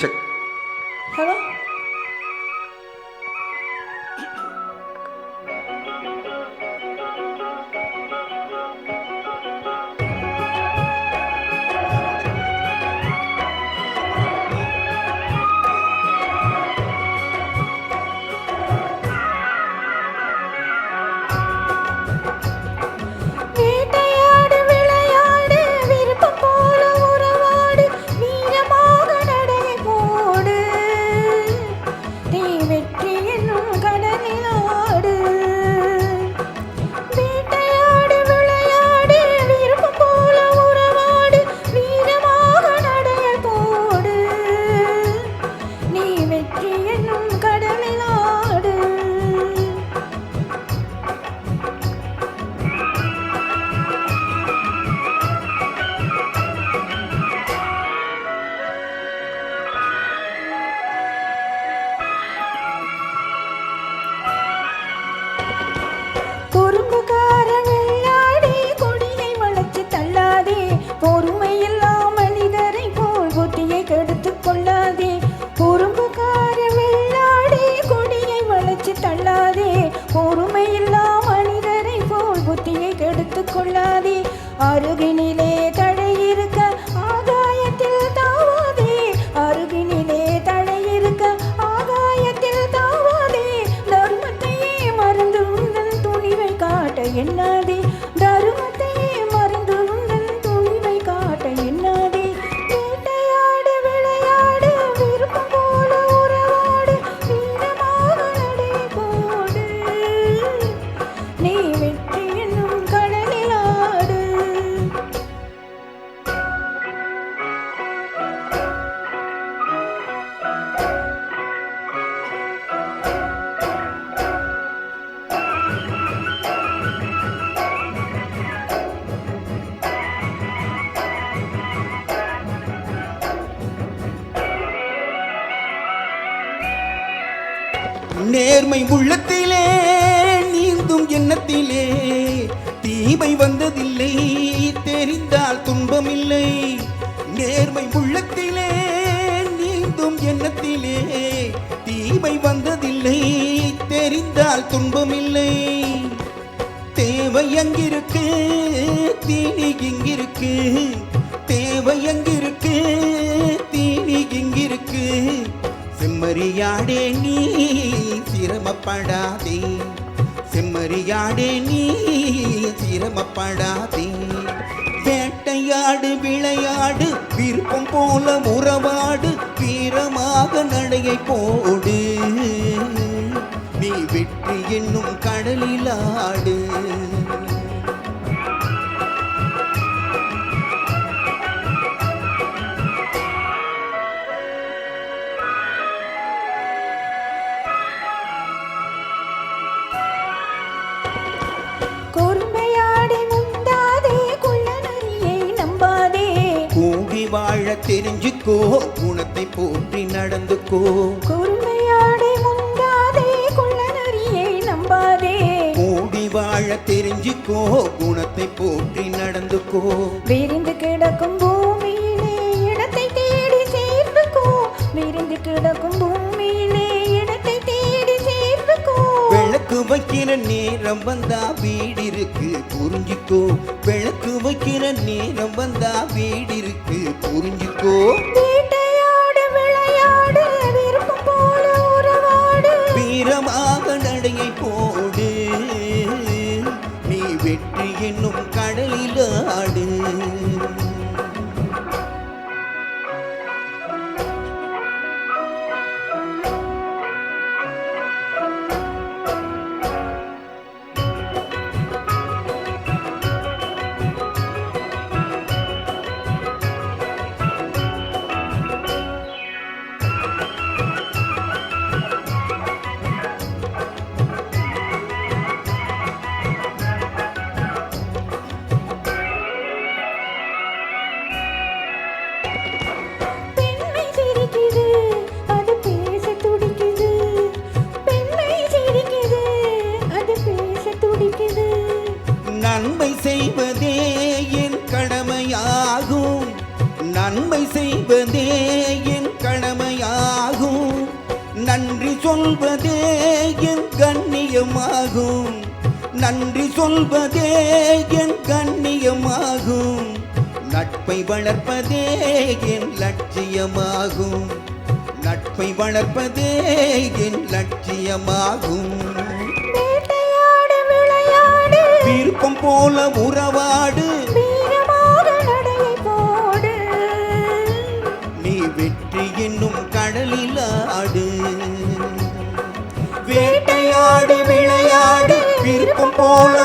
Check. Hello. அருகினிலே தடை இருக்க ஆகாயத்தில் தாவாதே, அருகினிலே தடை இருக்க ஆகாயத்தில் தாவாதே, தர்மத்தையே மறந்து உந்தன் துணிவை காட்ட எண்ணாதே, தர்மத்தையே மறந்து உந்தன் துணிவை காட்ட எண்ணாதே. வேட்டையாடு விளையாடு விருப்பம் போல உறவாடு, வீரமாக நடை போடு, நீ வெற்றி என்னும் கடலில் ஆடு. நேர்மை உள்ளத்திலே நீந்தும் எண்ணத்திலே தீமை வந்ததில்லை, தெரிந்தால் துன்பமில்லை. நேர்மை உள்ளத்திலே நீந்தும் எண்ணத்திலே தீமை வந்ததில்லை, தெரிந்தால் துன்பமில்லை. தேவை அங்கிருக்கு தீனி இங்கிருக்கு, தேவை அங்கிருக்கு தீனி இங்கிருக்கு. செம்மறியாடே நீ சிரமப்படாதே, செம்மறியாடே நீ சிரமப்படாதே. வேட்டையாடு விளையாடு விருப்பம் போல உறவாடு, வீரமாக நடையை போடு, நீ வெற்றி என்னும் கடலில் ஆடு. வாழ தெரிஞ்சுக்கோ, குணத்தை போற்றி நடந்துக்கோ. குறுமையாடை முந்தாதே, குள்ளநரியை நம்பாதே. கூடி வாழ தெரிஞ்சுக்கோ, குணத்தை போற்றி நடந்துக்கோ. விரிந்து கிடக்கும் பூமியிலே இடத்தை தேடி சேர்ந்துக்கோ, விரிந்து கிடக்கும் பூமியிலே இடத்தை தேடி சேர்ந்துக்கோ. விளக்கு வைக்கிற நேரம் வந்தா வீடு இருக்கு புரிஞ்சுக்கோ, விளக்கு வைக்கிற நேரம் வந்தா வீடு இருக்கு புரிஞ்சுக்கோ. வேட்டையாடு விளையாடு விருப்பம் போல உறவாடு, வீரமாக நடையை போடு, நீ வெற்றி என்னும் கடலில் ஆடு. நன்மை செய்வதே என் கடமையாகும், நன்மை செய்வதே என் கடமை சொல்வதே என் கண்ணியமாகும், நன்றி சொல்வதே என் கண்ணியமாகும், நட்பை வளர்ப்பதே என் லட்சியமாகும், நட்பை வளர்ப்பதே என் லட்சியமாகும். வேட்டையாடு விளையாடு விருப்பம் போல உறவாடு, வீரமாக நடையை போடு, நீ வெற்றி என்னும் கடலில் ஆடு. வேட்டையாடு விளையாடு விருப்பம் போல